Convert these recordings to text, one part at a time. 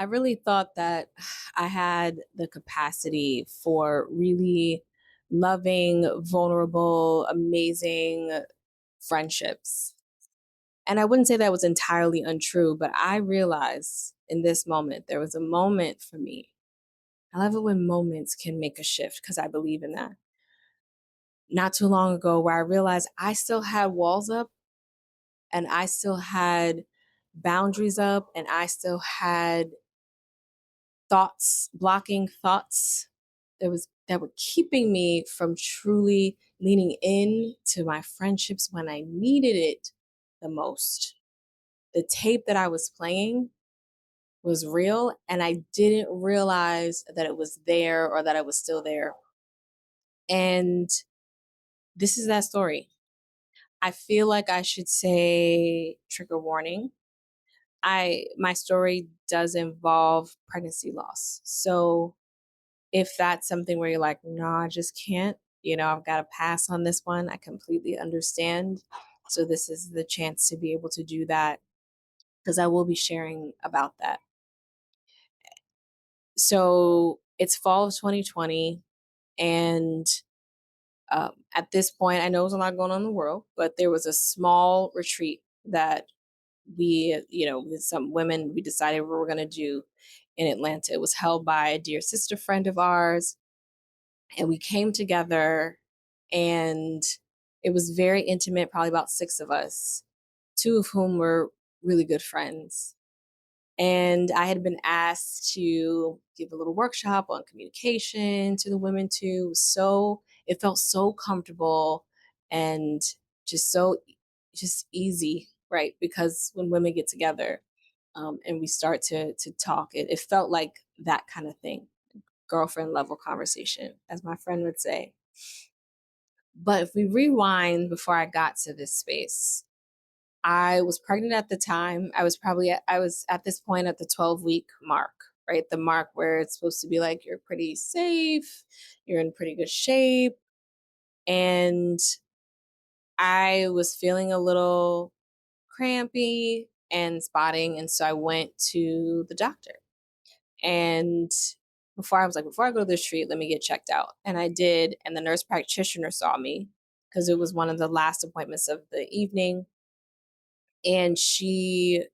I really thought that I had the capacity for really loving, vulnerable, amazing friendships. And I wouldn't say that was entirely untrue, but I realized in this moment, there was a moment for me. I love it when moments can make a shift because I believe in that. Not too long ago, where I realized I still had walls up and I still had boundaries up and I still had thoughts, blocking thoughts that were keeping me from truly leaning in to my friendships when I needed it the most. The tape that I was playing was real and I didn't realize that it was there or that I was still there. And this is that story. I feel like I should say trigger warning. My story does involve pregnancy loss. So if that's something where you're like, no, I just can't, I've got to pass on this one, I completely understand. So this is the chance to be able to do that because I will be sharing about that. So it's fall of 2020. And at this point, I know there's a lot going on in the world, but there was a small retreat that with some women, we decided we were going to do in Atlanta. It was held by a dear sister friend of ours, and we came together, and it was very intimate, probably about six of us, two of whom were really good friends. And I had been asked to give a little workshop on communication to the women too. It felt so comfortable and just just easy, right? Because when women get together, and we start to talk, it felt like that kind of thing, girlfriend level conversation, as my friend would say. But if we rewind before I got to this space, I was pregnant at the time. I was at this point at the 12-week mark, right? The mark where it's supposed to be like you're pretty safe, you're in pretty good shape. And I was feeling a little crampy and spotting. And so I went to the doctor. And before I go to the street, let me get checked out. And I did. And the nurse practitioner saw me because it was one of the last appointments of the evening. And she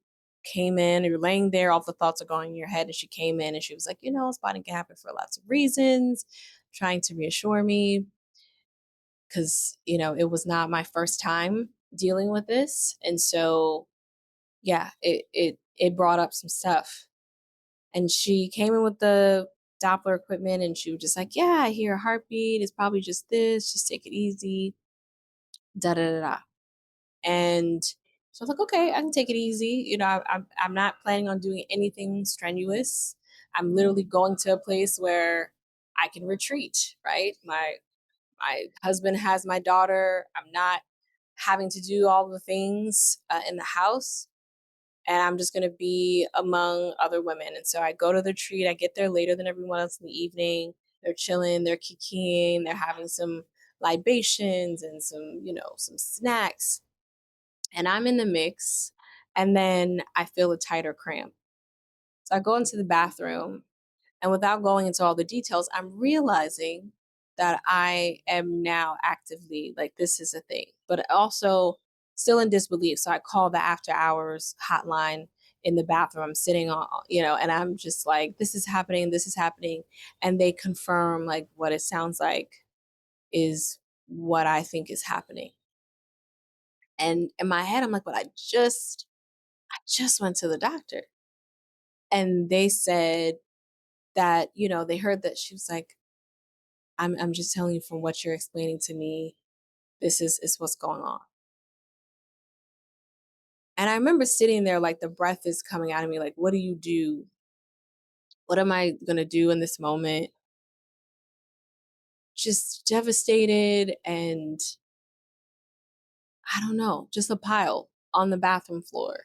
came in, you're laying there, all the thoughts are going in your head. And she came in and she was like, spotting can happen for lots of reasons, trying to reassure me because, it was not my first time dealing with this. And so, yeah, it brought up some stuff. And she came in with the Doppler equipment and she was just like, yeah, I hear a heartbeat. It's probably just this. Just take it easy. Da da da da. And so I was like, okay, I can take it easy. I'm not planning on doing anything strenuous. I'm literally going to a place where I can retreat, right? My husband has my daughter. I'm not having to do all the things in the house. And I'm just going to be among other women. And so I go to the retreat. I get there later than everyone else in the evening. They're chilling, they're kikiing, they're having some libations and some snacks, and I'm in the mix. And then I feel a tighter cramp. So I go into the bathroom, and without going into all the details, I'm realizing that I am now actively like, this is a thing, but also still in disbelief. So I call the after hours hotline in the bathroom. I'm sitting on, and I'm just like, this is happening, this is happening. And they confirm like what it sounds like is what I think is happening. And in my head, I'm like, but I just went to the doctor. And they said that, they heard that she was like, I'm just telling you from what you're explaining to me, this is what's going on. And I remember sitting there like the breath is coming out of me, like, what do you do? What am I gonna do in this moment? Just devastated and I don't know, just a pile on the bathroom floor.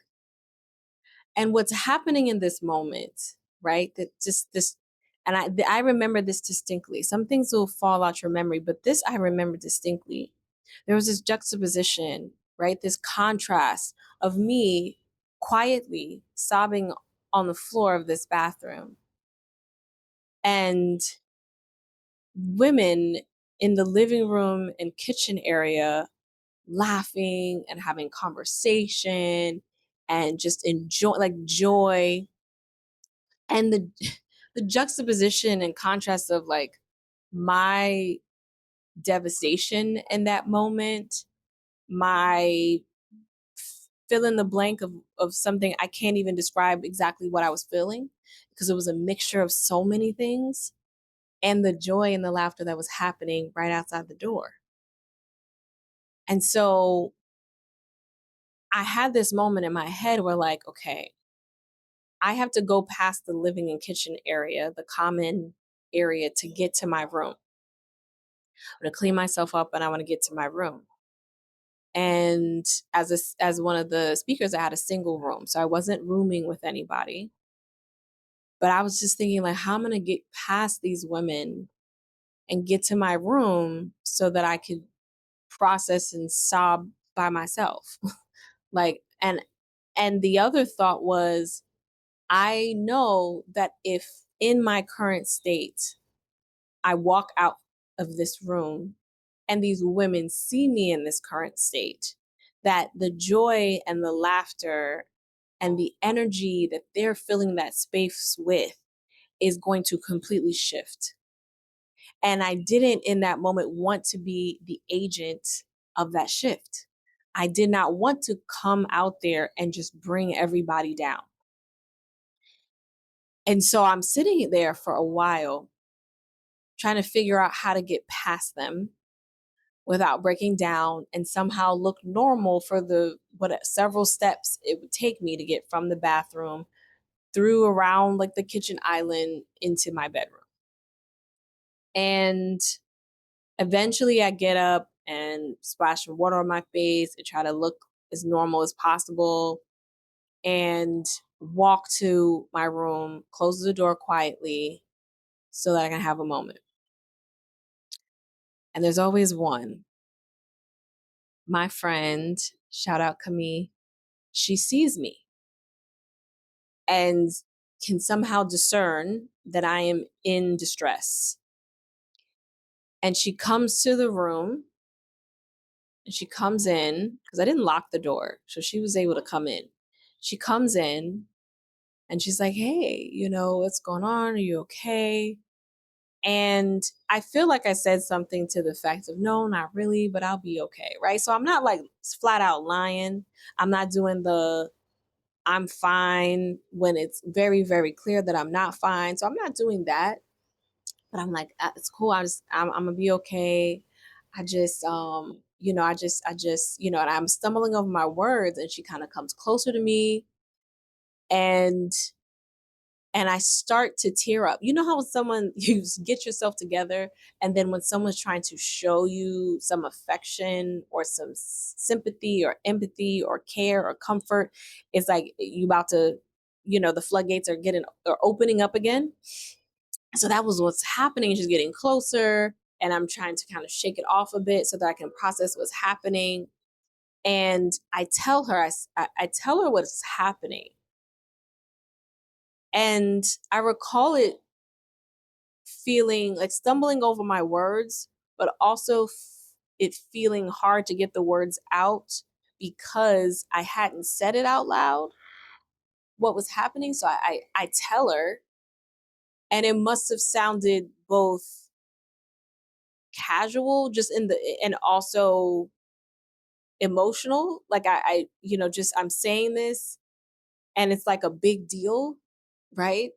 And what's happening in this moment, right? That just this, and I remember this distinctly. Some things will fall out your memory, but this I remember distinctly. There was this juxtaposition, right? This contrast of me quietly sobbing on the floor of this bathroom, and women in the living room and kitchen area laughing and having conversation and just enjoy, like, joy. And the the juxtaposition and contrast of, like, my devastation in that moment, my fill in the blank of something I can't even describe exactly what I was feeling, because it was a mixture of so many things, and the joy and the laughter that was happening right outside the door. And so I had this moment in my head where, like, okay, I have to go past the living and kitchen area, the common area, to get to my room. I'm gonna clean myself up and I want to get to my room. And as one of the speakers, I had a single room, so I wasn't rooming with anybody. But I was just thinking, like, how I'm gonna get past these women and get to my room so that I could process and sob by myself. Like, and the other thought was, I know that if in my current state I walk out of this room and these women see me in this current state, that the joy and the laughter and the energy that they're filling that space with is going to completely shift. And I didn't in that moment want to be the agent of that shift. I did not want to come out there and just bring everybody down. And so I'm sitting there for a while trying to figure out how to get past them without breaking down and somehow look normal for the what several steps it would take me to get from the bathroom through around like the kitchen island into my bedroom. And eventually I get up and splash some water on my face and try to look as normal as possible and walk to my room, close the door quietly so that I can have a moment. And there's always one. My friend, shout out Camille, she sees me and can somehow discern that I am in distress. And she comes to the room and she comes in because I didn't lock the door. So she was able to come in. She comes in and she's like, hey, what's going on? Are you okay? And I feel like I said something to the effect of, no, not really, but I'll be okay. Right. So I'm not like flat out lying. I'm not doing the I'm fine when it's very, very clear that I'm not fine. So I'm not doing that. But I'm like, it's cool. I'm gonna be okay. I just, and I'm stumbling over my words, and she kind of comes closer to me, and I start to tear up. You know how someone you get yourself together, and then when someone's trying to show you some affection or some sympathy or empathy or care or comfort, it's like you about to, the floodgates are opening up again. So that was what's happening. She's getting closer, and I'm trying to kind of shake it off a bit so that I can process what's happening. And I tell her, I tell her what's happening, and I recall it feeling like stumbling over my words, but also it feeling hard to get the words out because I hadn't said it out loud what was happening. So I tell her, and it must have sounded both casual, just and also emotional. Like just I'm saying this, and it's like a big deal, right?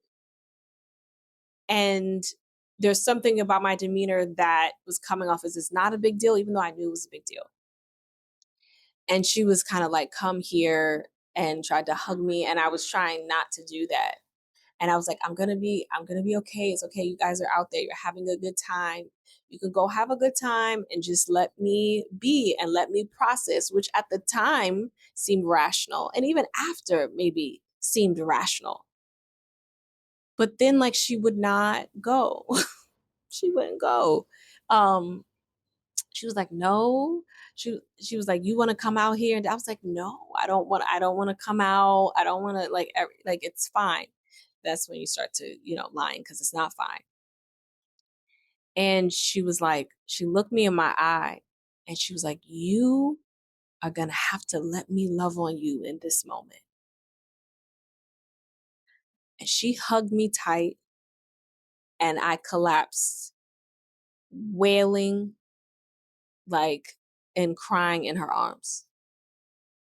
And there's something about my demeanor that was coming off as it's not a big deal, even though I knew it was a big deal. And she was kind of like, come here, and tried to hug me. And I was trying not to do that. And I was like, I'm gonna be okay. It's okay. You guys are out there. You're having a good time. You can go have a good time and just let me be and let me process, which at the time seemed rational. And even after maybe seemed rational. But then like she would not go. She wouldn't go. She was like, no, She was like, "You want to come out here?" And I was like, "No, I don't want to come out. I don't want to like it's fine." That's when you start to, lying because it's not fine. And she was like, she looked me in my eye and she was like, "You are going to have to let me love on you in this moment." And she hugged me tight and I collapsed, wailing like and crying in her arms.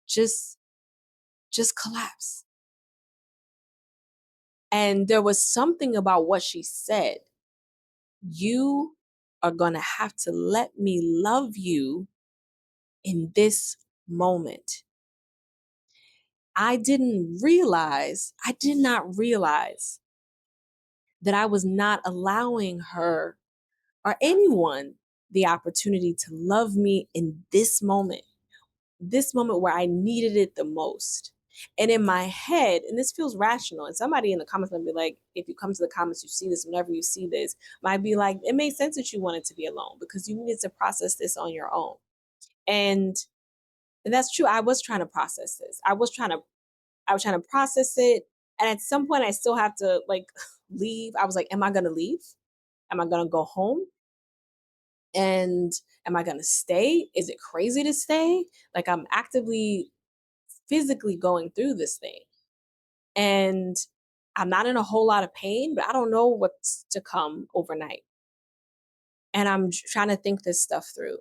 Just just collapse. And there was something about what she said. You are going to have to let me love you in this moment. I did not realize that I was not allowing her or anyone the opportunity to love me in this moment where I needed it the most. And in my head, and this feels rational, and somebody in the comments might be like, if you come to the comments, you see this, whenever you see this, might be like, it made sense that you wanted to be alone because you needed to process this on your own. And and that's true. I was trying to process this. I was trying to process it. And at some point I still have to like leave. I was like, am I gonna leave? Am I gonna go home? And am I gonna stay? Is it crazy to stay? Like I'm actively physically going through this thing. And I'm not in a whole lot of pain, but I don't know what's to come overnight. And I'm trying to think this stuff through.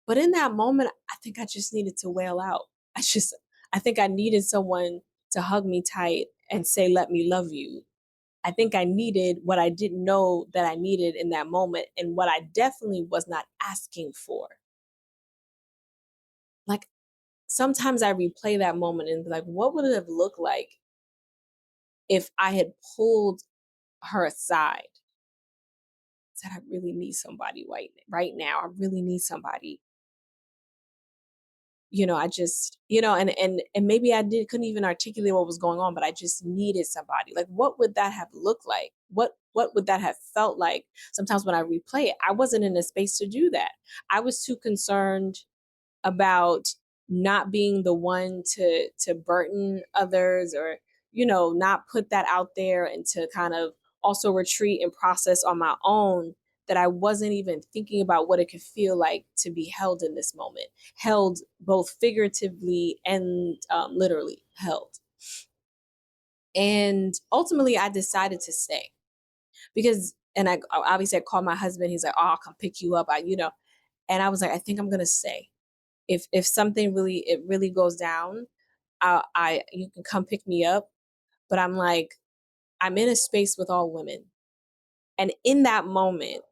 But in that moment, I think I just needed to wail out. I think I needed someone to hug me tight and say, let me love you. I think I needed what I didn't know that I needed in that moment and what I definitely was not asking for. Like sometimes I replay that moment and be like, what would it have looked like if I had pulled her aside, said, I really need somebody right now. I really need somebody. I just, and maybe couldn't even articulate what was going on, but I just needed somebody. Like, what would that have looked like? What would that have felt like? Sometimes when I replay it, I wasn't in a space to do that. I was too concerned about not being the one to burden others or not put that out there and to kind of also retreat and process on my own, that I wasn't even thinking about what it could feel like to be held in this moment, held both figuratively and literally held. And ultimately I decided to stay because, and I obviously I called my husband. He's like, oh, I'll come pick you up. And I was like, I think I'm going to stay. If something really goes down, I you can come pick me up. But I'm like, I'm in a space with all women. And in that moment,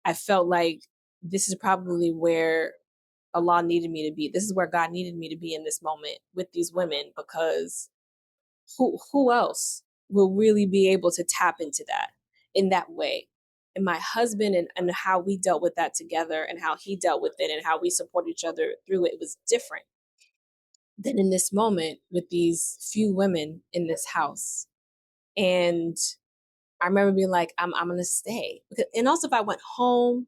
I felt like this is probably where Allah needed me to be. This is where God needed me to be in this moment with these women, because who else will really be able to tap into that in that way? And my husband and how we dealt with that together and how he dealt with it and how we support each other through it was different than in this moment with these few women in this house. And I remember being like, I'm gonna stay. And also if I went home,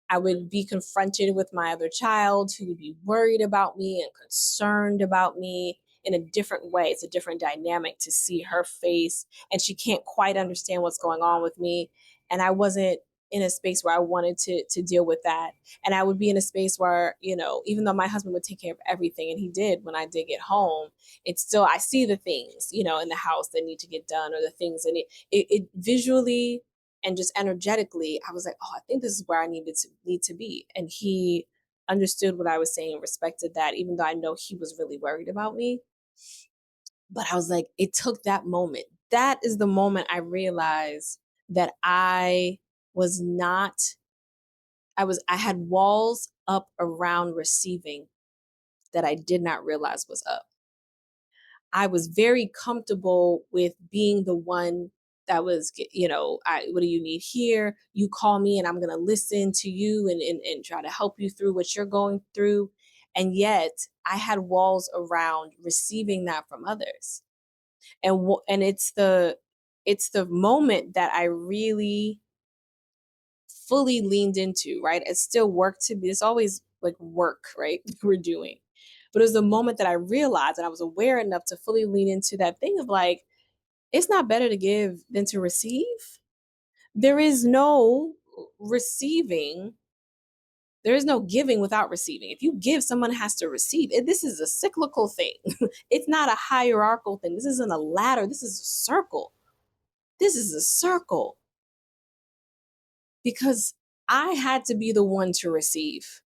I would be confronted with my other child who would be worried about me and concerned about me in a different way. It's a different dynamic to see her face, and she can't quite understand what's going on with me. And I wasn't in a space where I wanted to deal with that. And I would be in a space where, even though my husband would take care of everything, and he did when I did get home, it's still, I see the things, in the house that need to get done, or the things, and it visually and just energetically, I was like, oh, I think this is where I need to be. And he understood what I was saying and respected that, even though I know he was really worried about me. But I was like, it took that moment. That is the moment I realized that was not, I had walls up around receiving that I did not realize was up. I was very comfortable with being the one that was, what do you need here? You call me and I'm going to listen to you and try to help you through what you're going through. And yet I had walls around receiving that from others. And it's the moment that I really fully leaned into, right? It's still work to be, it's always like work, right? We're doing. But it was the moment that I realized and I was aware enough to fully lean into that thing of like, it's not better to give than to receive. There is no receiving, there is no giving without receiving. If you give, someone has to receive. This is a cyclical thing. It's not a hierarchical thing. This isn't a ladder. This is a circle. This is a circle because I had to be the one to receive.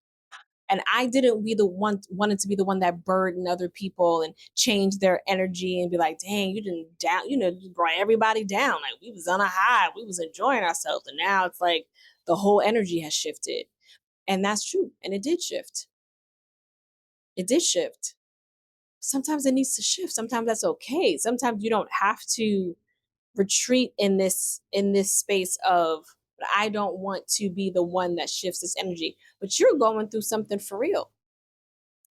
And I didn't be the one wanted to be the one that burdened other people and change their energy and be like, dang, you didn't down, you brought everybody down. Like we was on a high, we was enjoying ourselves. And now it's like the whole energy has shifted. And that's true. And it did shift. It did shift. Sometimes it needs to shift. Sometimes that's okay. Sometimes you don't have to retreat in this space of, but I don't want to be the one that shifts this energy. But you're going through something for real.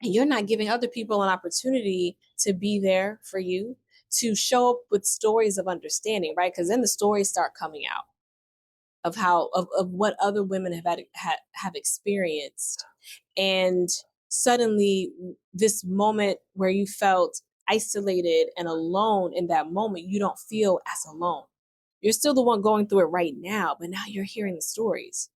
And you're not giving other people an opportunity to be there for you, to show up with stories of understanding, right? Because then the stories start coming out of how of what other women have experienced. And suddenly this moment where you felt isolated and alone, in that moment you don't feel as alone. You're still the one going through it right now, but now you're hearing the stories.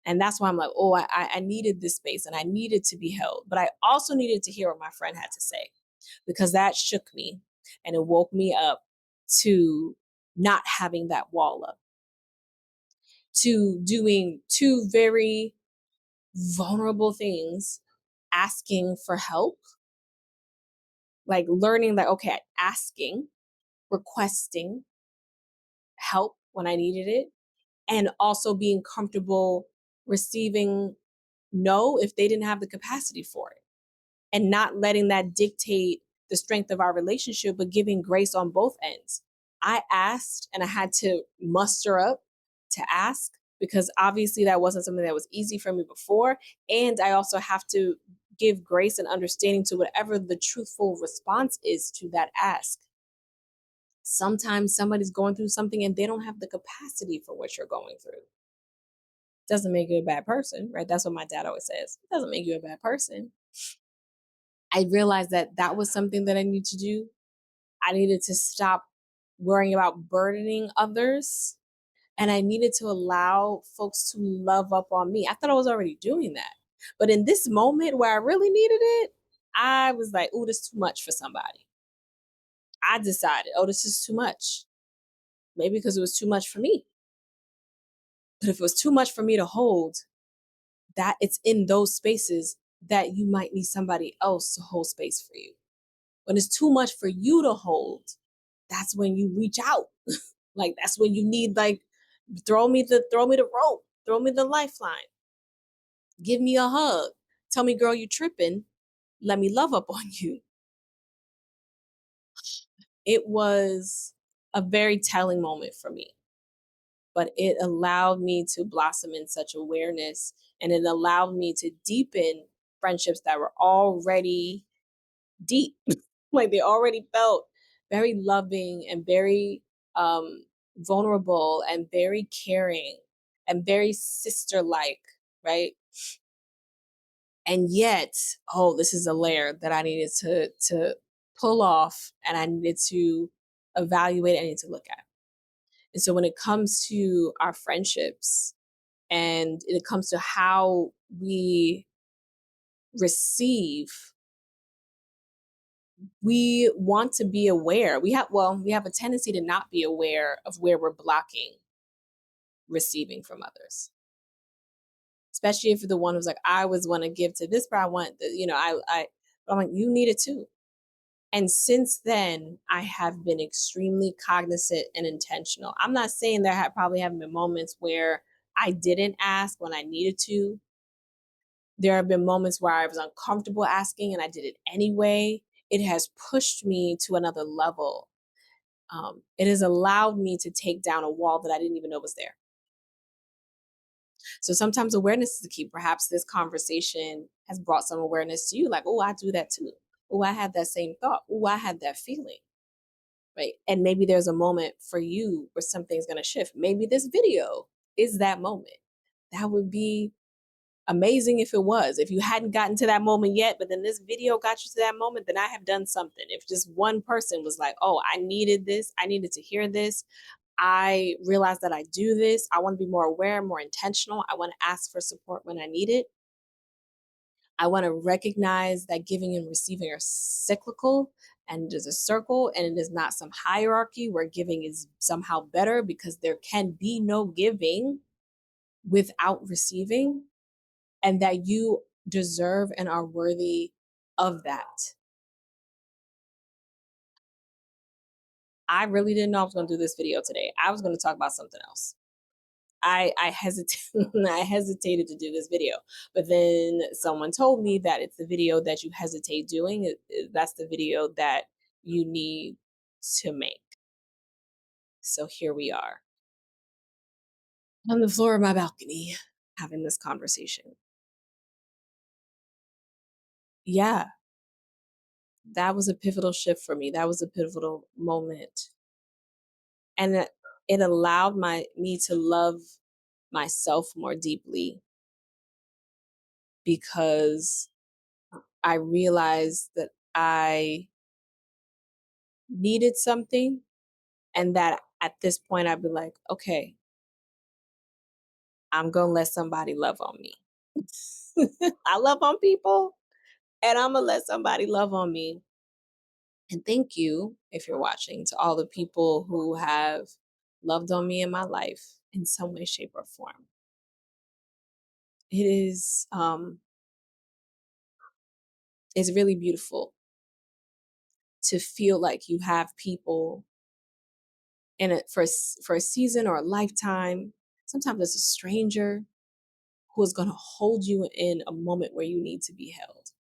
And that's why I'm like, oh, I needed this space and I needed to be held. But I also needed to hear what my friend had to say because that shook me and it woke me up to not having that wall up, to doing two very vulnerable things, asking for help, like learning that, okay, asking, requesting help when I needed it, and also being comfortable receiving no if they didn't have the capacity for it, and not letting that dictate the strength of our relationship, but giving grace on both ends. I asked and I had to muster up to ask because obviously that wasn't something that was easy for me before. And I also have to give grace and understanding to whatever the truthful response is to that ask. Sometimes somebody's going through something and they don't have the capacity for what you're going through. Doesn't make you a bad person, right? That's what my dad always says. It doesn't make you a bad person. I realized that that was something that I need to do. I needed to stop worrying about burdening others. And I needed to allow folks to love up on me. I thought I was already doing that. But in this moment where I really needed it, I was like, oh, this is too much for somebody. I decided, oh, this is too much. Maybe because it was too much for me. But if it was too much for me to hold, that it's in those spaces that you might need somebody else to hold space for you. When it's too much for you to hold, that's when you reach out. Like that's when you need like throw me the rope, throw me the lifeline, give me a hug, tell me, girl, you tripping, let me love up on you. It was a very telling moment for me, but it allowed me to blossom in such awareness, and it allowed me to deepen friendships that were already deep. Like they already felt very loving and very vulnerable and very caring and very sister like, right? And yet, oh, this is a layer that I needed to pull off and I needed to evaluate, I need to look at. And so when it comes to our friendships and it comes to how we receive, we want to be aware. We have a tendency to not be aware of where we're blocking receiving from others. Especially if you're the one who's like, I was want to give to this, but I want the, but I'm like, you need it too. And since then, I have been extremely cognizant and intentional. I'm not saying there probably haven't been moments where I didn't ask when I needed to. There have been moments where I was uncomfortable asking and I did it anyway. It has pushed me to another level. It has allowed me to take down a wall that I didn't even know was there. So sometimes awareness is the key. Perhaps this conversation has brought some awareness to you, like, oh, I do that too. Oh, I had that same thought. Oh, I had that feeling. Right. And maybe there's a moment for you where something's going to shift. Maybe this video is that moment. That would be amazing if it was. If you hadn't gotten to that moment yet, but then this video got you to that moment, then I have done something. If just one person was like, oh, I needed this, I needed to hear this, I realized that I do this, I want to be more aware, more intentional, I want to ask for support when I need it. I want to recognize that giving and receiving are cyclical and there's a circle, and it is not some hierarchy where giving is somehow better, because there can be no giving without receiving, and that you deserve and are worthy of that. I really didn't know I was going to do this video today. I was going to talk about something else. I hesitated I hesitated to do this video, but then someone told me that it's the video that you hesitate doing. That's the video that you need to make. So here we are on the floor of my balcony having this conversation. Yeah, that was a pivotal shift for me. That was a pivotal moment. And it allowed me to love myself more deeply, because I realized that I needed something, and that at this point I'd be like, okay, I'm gonna let somebody love on me. I love on people, and I'm gonna let somebody love on me. And thank you, if you're watching, to all the people who have loved on me in my life in some way, shape, or form. It is it's really beautiful to feel like you have people in it for a season or a lifetime. Sometimes it's a stranger who is going to hold you in a moment where you need to be held,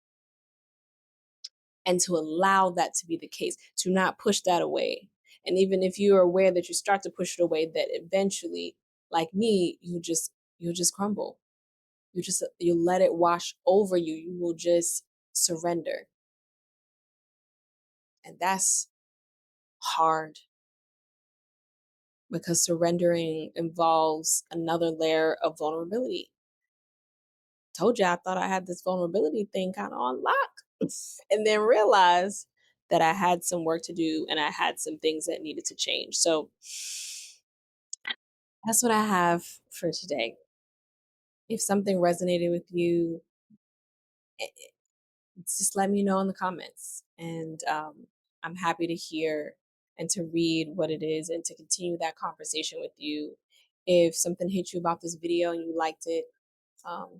and to allow that to be the case, to not push that away. And even if you're aware that you start to push it away, that eventually, like me, you'll just crumble. You let it wash over you. You will just surrender. And that's hard, because surrendering involves another layer of vulnerability. Told you I thought I had this vulnerability thing kind of on lock, and then realized that I had some work to do and I had some things that needed to change. So that's what I have for today. If something resonated with you, just let me know in the comments. And I'm happy to hear and to read what it is and to continue that conversation with you. If something hit you about this video and you liked it, um,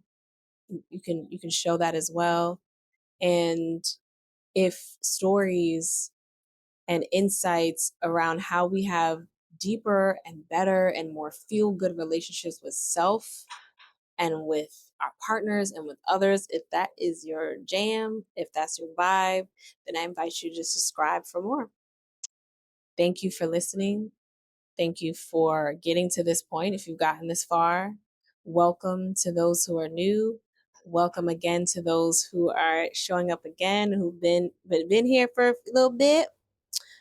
you can show that as well. And if stories and insights around how we have deeper and better and more feel good relationships with self and with our partners and with others, if that is your jam, if that's your vibe, then I invite you to subscribe for more. Thank you for listening. Thank you for getting to this point. If you've gotten this far, welcome to those who are new. Welcome again to those who are showing up again, who've been here for a little bit,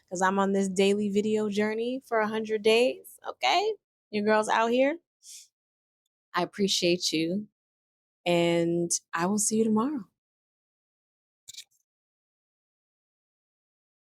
because I'm on this daily video journey for 100 days. Okay, your girl's out here. I appreciate you, and I will see you tomorrow.